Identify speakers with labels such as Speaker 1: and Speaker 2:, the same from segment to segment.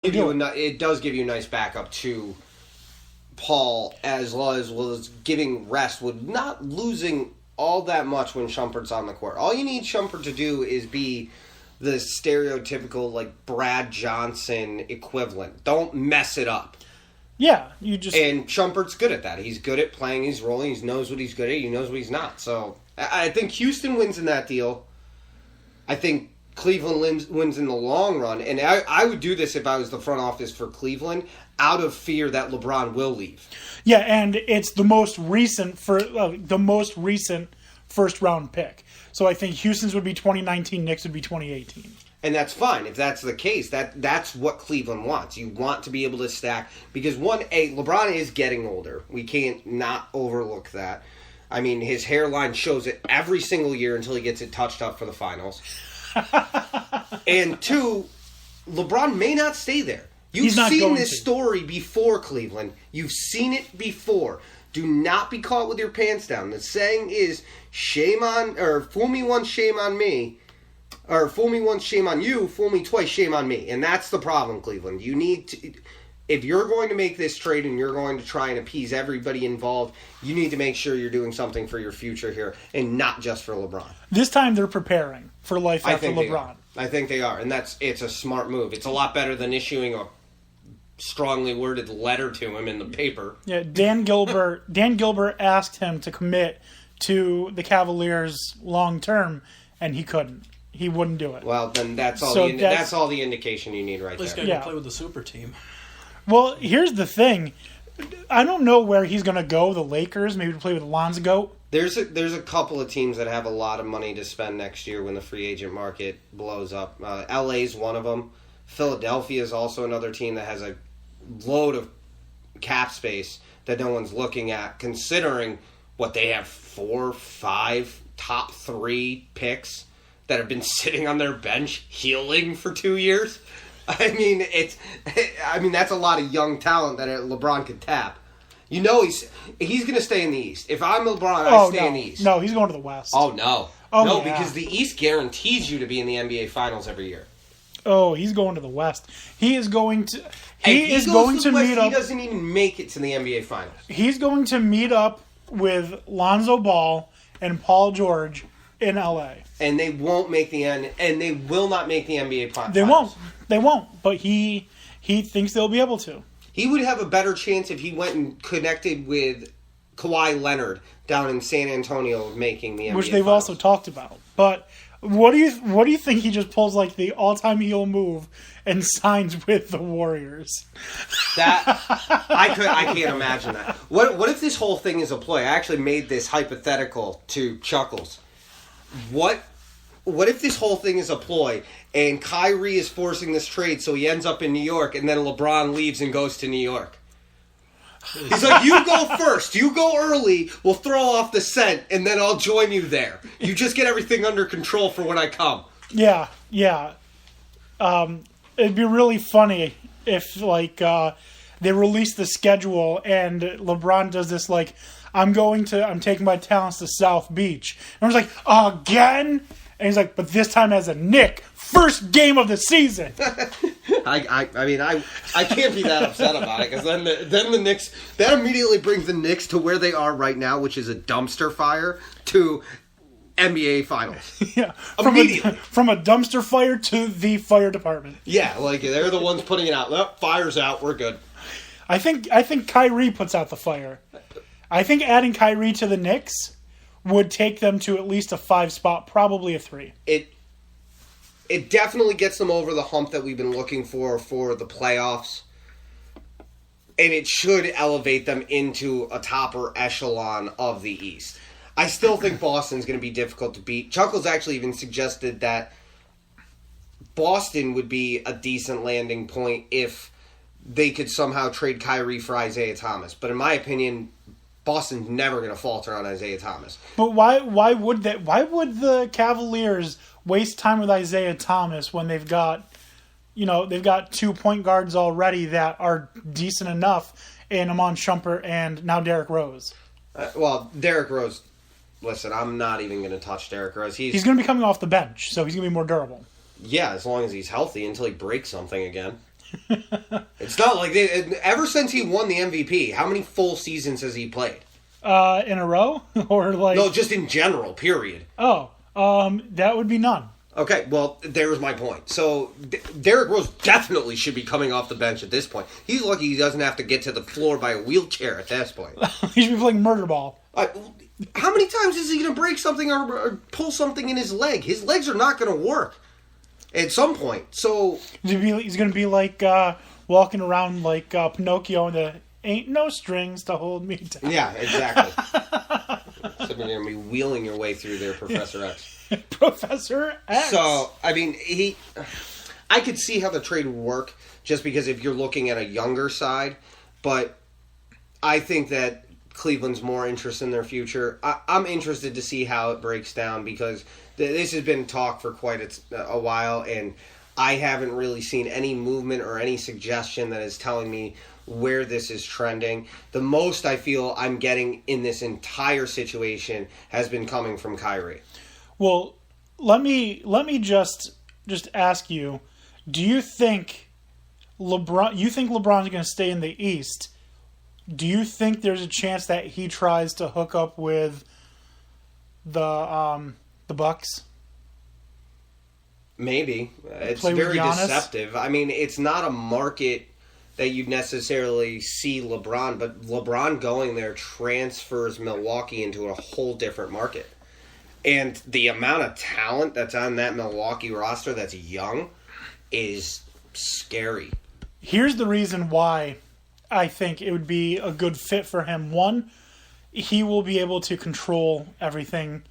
Speaker 1: It does give you a nice backup to Paul, as well as giving rest with not losing all that much when Shumpert's on the court. All you need Shumpert to do is be the stereotypical, like, Brad Johnson equivalent. Don't mess it up.
Speaker 2: Yeah,
Speaker 1: And Shumpert's good at that. He's good at playing his role. He knows what he's good at. He knows what he's not. So I think Houston wins in that deal. I think Cleveland wins in the long run. And I would do this if I was the front office for Cleveland, out of fear that LeBron will leave.
Speaker 2: Yeah, and it's the most recent first round pick. So I think Houston's would be 2019, Knicks would be 2018.
Speaker 1: And that's fine. If that's the case, that's what Cleveland wants. You want to be able to stack. Because, LeBron is getting older. We can't not overlook that. I mean, his hairline shows it every single year until he gets it touched up for the finals. And two, LeBron may not stay there. You've seen this story before, Cleveland. You've seen it before. Do not be caught with your pants down. The saying is, fool me once, shame on me. Or fool me once, shame on you. Fool me twice, shame on me. And that's the problem, Cleveland. You need to, if you're going to make this trade and you're going to try and appease everybody involved, you need to make sure you're doing something for your future here and not just for LeBron.
Speaker 2: This time they're preparing for life after LeBron.
Speaker 1: I think they are. And it's a smart move. It's a lot better than issuing a strongly worded letter to him in the paper.
Speaker 2: Yeah, Dan Gilbert asked him to commit to the Cavaliers long term, and he couldn't. He wouldn't do it.
Speaker 1: Well, then that's all the indication you need right there.
Speaker 3: He's going to play with the super team.
Speaker 2: Well, here's the thing. I don't know where he's going to go. The Lakers, maybe to play with Lonzo.
Speaker 1: There's a couple of teams that have a lot of money to spend next year when the free agent market blows up. LA's one of them. Philadelphia is also another team that has a load of cap space that no one's looking at, considering what they have 4, 5, top 3 picks that have been sitting on their bench healing for 2 years. I mean, that's a lot of young talent that LeBron could tap. You know he's going to stay in the East. If I'm LeBron, I stay in the East.
Speaker 2: No, he's going to the West.
Speaker 1: Oh, no. No, because the East guarantees you to be in the NBA Finals every year.
Speaker 2: Oh, he's going to the West. He is going to... He doesn't
Speaker 1: even make it to the NBA Finals.
Speaker 2: He's going to meet up with Lonzo Ball and Paul George in LA.
Speaker 1: And they won't make and they will not make the NBA Finals.
Speaker 2: They won't. But he thinks they'll be able to.
Speaker 1: He would have a better chance if he went and connected with Kawhi Leonard down in San Antonio of making the NBA
Speaker 2: Which they've
Speaker 1: Finals.
Speaker 2: also talked about. But what do you think he just pulls like the all-time heel move and signs with the Warriors?
Speaker 1: That I can't imagine that. What if this whole thing is a ploy? I actually made this hypothetical to Chuckles. What if this whole thing is a ploy and Kyrie is forcing this trade so he ends up in New York and then LeBron leaves and goes to New York? He's like, you go first. You go early. We'll throw off the scent and then I'll join you there. You just get everything under control for when I come.
Speaker 2: Yeah. It'd be really funny if they release the schedule and LeBron does this I'm taking my talents to South Beach. And I was like, again? And he's like, but this time as a Knick. First game of the season.
Speaker 1: I can't be that upset about it because then the Knicks, that immediately brings the Knicks to where they are right now, which is a dumpster fire, to NBA Finals.
Speaker 2: Yeah, from a dumpster fire to the fire department.
Speaker 1: Yeah, they're the ones putting it out. Well, fire's out. We're good.
Speaker 2: I think Kyrie puts out the fire. I think adding Kyrie to the Knicks would take them to at least a 5 spot, probably a 3.
Speaker 1: It definitely gets them over the hump that we've been looking for the playoffs. And it should elevate them into a topper echelon of the East. I still think Boston's going to be difficult to beat. Chuckles actually even suggested that Boston would be a decent landing point if they could somehow trade Kyrie for Isaiah Thomas. But in my opinion, Boston's never going to falter on Isaiah Thomas.
Speaker 2: But why would the Cavaliers waste time with Isaiah Thomas when they've got 2 point guards already that are decent enough in Amon Shumpert and now Derrick Rose?
Speaker 1: Derrick Rose, listen, I'm not even going to touch Derrick Rose.
Speaker 2: He's going to be coming off the bench, so he's going to be more durable.
Speaker 1: Yeah, as long as he's healthy until he breaks something again. It's not like ever since he won the MVP, how many full seasons has he played?
Speaker 2: In a row? Or like...
Speaker 1: No, just in general, period.
Speaker 2: Oh, that would be none.
Speaker 1: Okay, well, there's my point. So, Derrick Rose definitely should be coming off the bench at this point. He's lucky he doesn't have to get to the floor by a wheelchair at this point.
Speaker 2: He should be playing murder ball.
Speaker 1: How many times is he going to break something or pull something in his leg? His legs are not going to work at some point. So
Speaker 2: he's going to be like walking around like Pinocchio and the ain't no strings to hold me down.
Speaker 1: Yeah, exactly. So you're going to be wheeling your way through there, Professor X.
Speaker 2: Professor X.
Speaker 1: So, I mean, I could see how the trade would work just because if you're looking at a younger side, but I think that Cleveland's more interested in their future. I'm interested to see how it breaks down because this has been talk for quite a while, and I haven't really seen any movement or any suggestion that is telling me where this is trending. The most I feel I'm getting in this entire situation has been coming from Kyrie.
Speaker 2: Well, let me just ask you, do you think LeBron's going to stay in the East? Do you think there's a chance that he tries to hook up with the Bucks?
Speaker 1: Maybe. It's very deceptive. I mean, it's not a market that you'd necessarily see LeBron, but LeBron going there transfers Milwaukee into a whole different market. And the amount of talent that's on that Milwaukee roster that's young is scary.
Speaker 2: Here's the reason why I think it would be a good fit for him. One, he will be able to control everything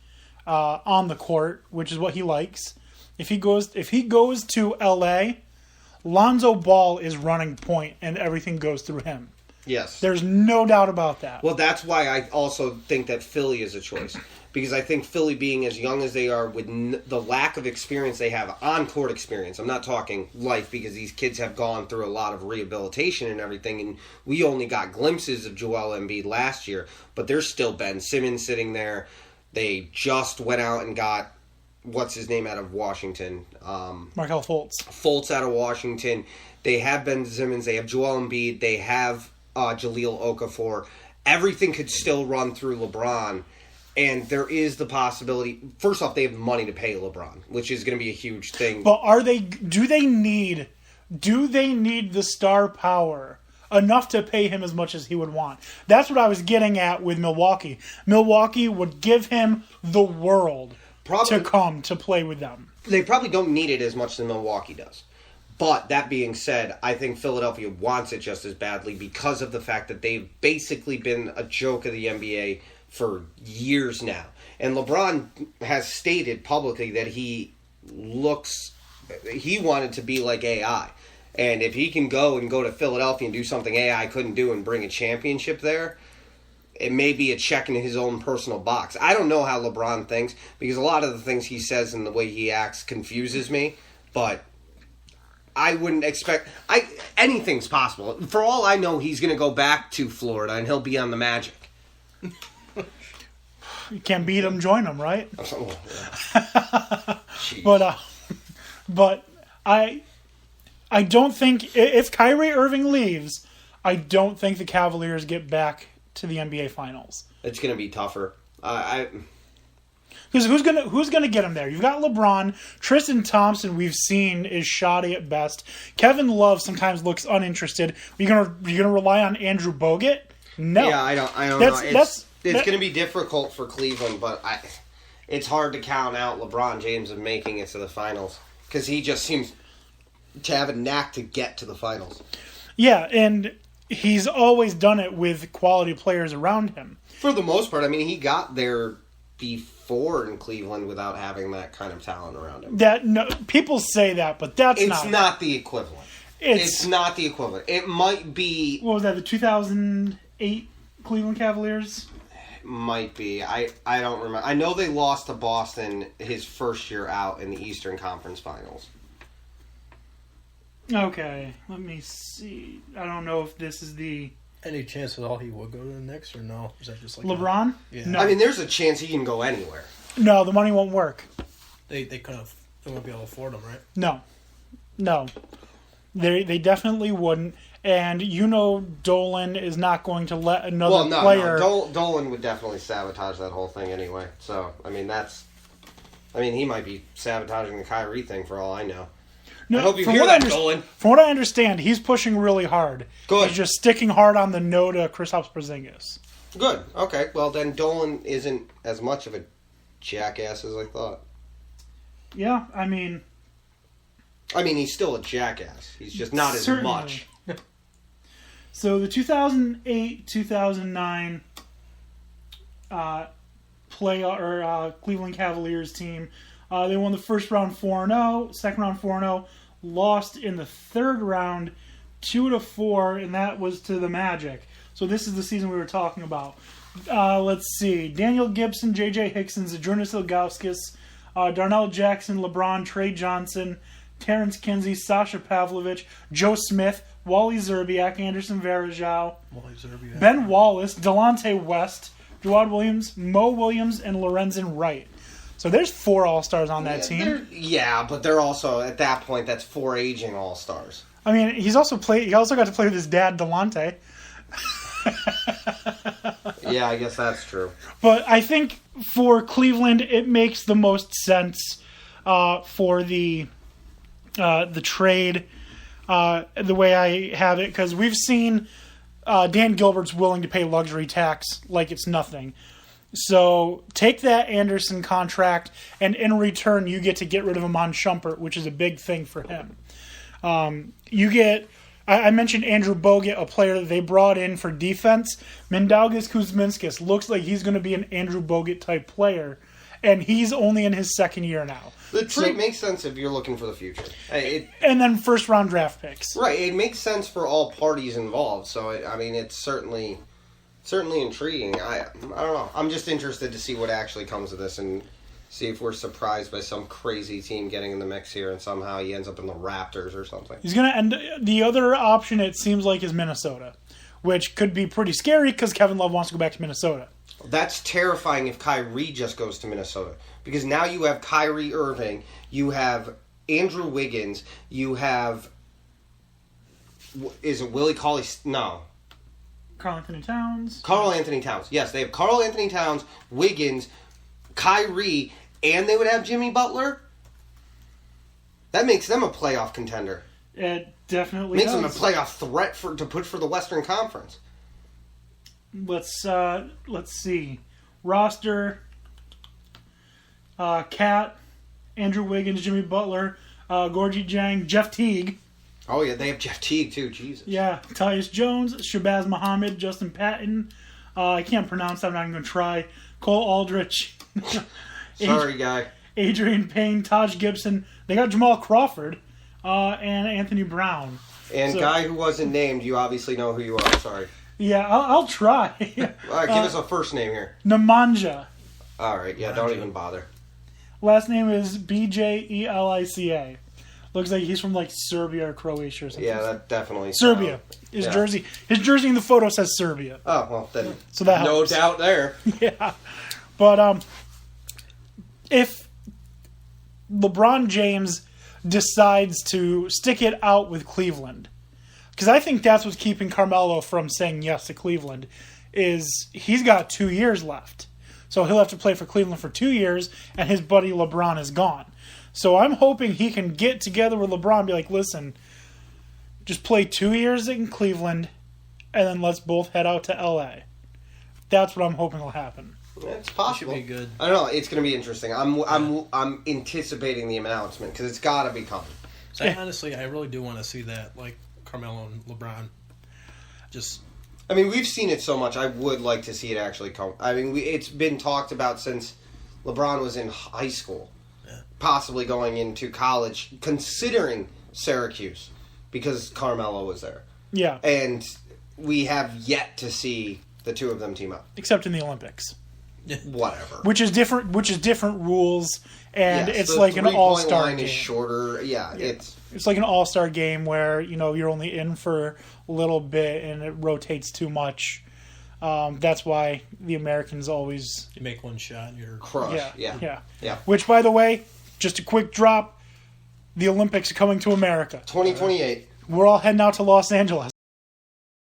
Speaker 2: on the court, which is what he likes. If he goes to LA, Lonzo Ball is running point and everything goes through him.
Speaker 1: Yes.
Speaker 2: There's no doubt about that.
Speaker 1: Well, that's why I also think that Philly is a choice. Because I think Philly being as young as they are with the lack of experience they have, on-court experience. I'm not talking life because these kids have gone through a lot of rehabilitation and everything. And we only got glimpses of Joel Embiid last year. But there's still Ben Simmons sitting there. They just went out and got, what's his name out of Washington?
Speaker 2: Markelle Fultz.
Speaker 1: Fultz out of Washington. They have Ben Simmons. They have Joel Embiid. They have Jahlil Okafor. Everything could still run through LeBron. And there is the possibility. First off, they have money to pay LeBron, which is going to be a huge thing.
Speaker 2: But do they need the star power enough to pay him as much as he would want? That's what I was getting at with Milwaukee. Milwaukee would give him the world to come to play with them.
Speaker 1: They probably don't need it as much as Milwaukee does. But that being said, I think Philadelphia wants it just as badly because of the fact that they've basically been a joke of the NBA for years now. And LeBron has stated publicly that he wanted to be like AI. And if he can go to Philadelphia and do something AI couldn't do and bring a championship there, it may be a check in his own personal box. I don't know how LeBron thinks because a lot of the things he says and the way he acts confuses me, but I wouldn't expect... anything's possible. For all I know, he's going to go back to Florida and he'll be on the Magic.
Speaker 2: You can't beat him, join him, right?
Speaker 1: Oh,
Speaker 2: yeah. But I don't think if Kyrie Irving leaves, I don't think the Cavaliers get back to the NBA Finals.
Speaker 1: It's going to be tougher.
Speaker 2: Because who's gonna get him there? You've got LeBron, Tristan Thompson. We've seen is shoddy at best. Kevin Love sometimes looks uninterested. Are you gonna rely on Andrew Bogut? No.
Speaker 1: Yeah, I don't know. It's going to be difficult for Cleveland, but it's hard to count out LeBron James of making it to the finals because he just seems to have a knack to get to the finals.
Speaker 2: Yeah, and he's always done it with quality players around him.
Speaker 1: For the most part, I mean, he got there before in Cleveland without having that kind of talent around him.
Speaker 2: People say that, but it's
Speaker 1: not the equivalent. It's not the equivalent. It might be...
Speaker 2: What was that, the 2008 Cleveland Cavaliers?
Speaker 1: Might be. I don't remember. I know they lost to Boston his first year out in the Eastern Conference Finals.
Speaker 2: Okay, let me see. I don't know if this is the...
Speaker 3: Any chance at all he would go to the Knicks or no? Is that just like
Speaker 2: LeBron?
Speaker 3: Yeah.
Speaker 2: No.
Speaker 1: I mean, there's a chance he can go anywhere.
Speaker 2: No, the money won't work.
Speaker 3: They won't be able to afford him, right?
Speaker 2: No. They definitely wouldn't. And Dolan is not going to let another player...
Speaker 1: Dolan would definitely sabotage that whole thing anyway. So, he might be sabotaging the Kyrie thing for all I know.
Speaker 2: No,
Speaker 1: I hope you hear that, Dolan.
Speaker 2: From what I understand, he's pushing really hard.
Speaker 1: Good.
Speaker 2: He's just sticking hard on the no to Kristaps Porzingis.
Speaker 1: Good. Okay. Well, then Dolan isn't as much of a jackass as I thought.
Speaker 2: Yeah,
Speaker 1: he's still a jackass. He's just not as much.
Speaker 2: So the 2008-2009 Cleveland Cavaliers team, they won the first round 4-0, second round 4-0, lost in the third round 2-4, and that was to the Magic. So this is the season we were talking about. Let's see. Daniel Gibson, J.J. Hickson, Zydrunas Ilgauskas, Darnell Jackson, LeBron, Trey Johnson, Terrence Kinsey, Sasha Pavlovich, Joe Smith, Wally Zerbiak, Anderson Varejao, Ben Wallace, Delonte West, Jawad Williams, Mo Williams, and Lorenzen Wright. So there's 4 All-Stars on that team.
Speaker 1: But they're also, at that point, that's 4 aging All-Stars.
Speaker 2: He also got to play with his dad, Delonte.
Speaker 1: Yeah, I guess that's true.
Speaker 2: But I think for Cleveland, it makes the most sense for the trade the way I have it, because we've seen Dan Gilbert's willing to pay luxury tax like it's nothing. So take that Anderson contract, and in return, you get to get rid of Iman Shumpert, which is a big thing for him. You get... I mentioned Andrew Bogut, a player that they brought in for defense. Mindaugas Kuzminskas looks like he's going to be an Andrew Bogut type player, and he's only in his second year now.
Speaker 1: The trade makes sense if you're looking for the future.
Speaker 2: And then first-round draft picks.
Speaker 1: Right, it makes sense for all parties involved, so it's certainly intriguing. I don't know. I'm just interested to see what actually comes of this and see if we're surprised by some crazy team getting in the mix here and somehow he ends up in the Raptors or something.
Speaker 2: He's going to end. The other option, it seems like, is Minnesota, which could be pretty scary because Kevin Love wants to go back to Minnesota.
Speaker 1: That's terrifying if Kyrie just goes to Minnesota, because now you have Kyrie Irving, you have Andrew Wiggins, you have... Is it Willie Cauley? No.
Speaker 2: Karl Anthony Towns.
Speaker 1: Karl Anthony Towns. Yes, they have Karl Anthony Towns, Wiggins, Kyrie, and they would have Jimmy Butler. That makes them a playoff contender.
Speaker 2: It definitely
Speaker 1: makes
Speaker 2: does.
Speaker 1: them a playoff threat to put for the Western Conference.
Speaker 2: Let's see. Roster. Cat, Andrew Wiggins, Jimmy Butler, Gorgie Jang, Jeff Teague.
Speaker 1: Oh yeah, they have Jeff Teague too. Jesus.
Speaker 2: Yeah, Tyus Jones, Shabazz Muhammad, Justin Patton. I can't pronounce that. I'm not even going to try. Cole Aldrich.
Speaker 1: Sorry, guy.
Speaker 2: Adrian Payne, Taj Gibson. They got Jamal Crawford and Anthony Brown.
Speaker 1: And guy who wasn't named, you obviously know who you are. Sorry.
Speaker 2: Yeah, I'll try.
Speaker 1: Give us a first name here.
Speaker 2: Nemanja.
Speaker 1: All right, yeah, don't even bother.
Speaker 2: Last name is Bjelica. Looks like he's from like Serbia or Croatia or something.
Speaker 1: Yeah, that definitely.
Speaker 2: Serbia. His jersey in the photo says Serbia.
Speaker 1: Oh well, then.
Speaker 2: So that helps.
Speaker 1: No doubt there.
Speaker 2: Yeah, but if LeBron James decides to stick it out with Cleveland, because I think that's what's keeping Carmelo from saying yes to Cleveland, is he's got 2 years left. So he'll have to play for Cleveland for 2 years, and his buddy LeBron is gone. So I'm hoping he can get together with LeBron and be like, listen, just play 2 years in Cleveland, and then let's both head out to L.A. That's what I'm hoping will happen.
Speaker 1: It's possible.
Speaker 3: It should be good.
Speaker 1: I don't know. It's going to be interesting. I'm anticipating the announcement because it's got to be coming.
Speaker 3: So honestly, I really do want to see that, like Carmelo and LeBron.
Speaker 1: I mean, we've seen it so much. I would like to see it actually come. I mean, it's been talked about since LeBron was in high school, possibly going into college, considering Syracuse, because Carmelo was there.
Speaker 2: Yeah.
Speaker 1: And we have yet to see the two of them team up.
Speaker 2: Except in the Olympics.
Speaker 1: Whatever. Which is
Speaker 2: different rules, and it's like an all-star
Speaker 1: line
Speaker 2: game.
Speaker 1: Is shorter. Yeah,
Speaker 2: it's like an all-star game where you're only in for a little bit and it rotates too much. That's why the Americans always
Speaker 3: make one shot, you're
Speaker 1: crushed. Yeah.
Speaker 2: Which, by the way, just a quick drop: the Olympics are coming to America.
Speaker 1: 2028.
Speaker 2: We're all heading out to Los Angeles.